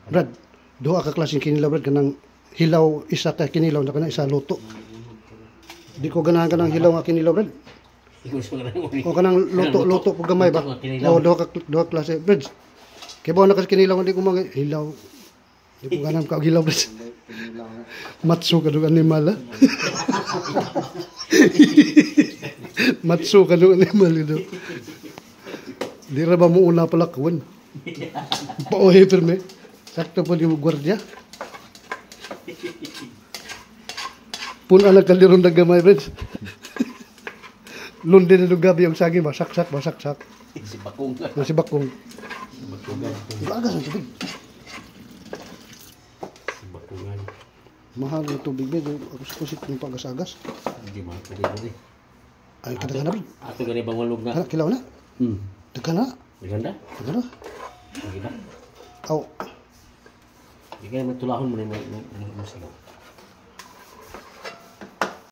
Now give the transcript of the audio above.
Brad, duha ka klaseng kinilaw, Brad. Kanang hilaw, isa ka kinilaw na kanang isa luto. Di ko ganahan kanang hilaw nga kinilaw, Brad. O kanang luto po gamay ba? O duha klase, Brad. Kaya ba na kasi kinilaw, hindi ko mga hilaw. Di ko ganahan ka hilaw, Brad. Matso ka doon animal, ha? Matso ka doon animal, ito. Di ra ba mo una pala kawan? Pauhi pirme. Sakto po yung gwardiya. Pun anak kaliron na gamay, Brad. Lundi na gabi yung saging, basaksak. Si Bakong. Si Bakong. Agas ang tubig. Si Bakungan. Mahal yung tubig, Brad. Kusik yung pag-agas. Hindi mahal tubig. Ay, kadang na, Brad. Ato gani bang walog na? Kilaw na? Dagan na? Maganda? Dagan na? Maganda? Aw. Hindi kaya matulahon mo na yung musigaw.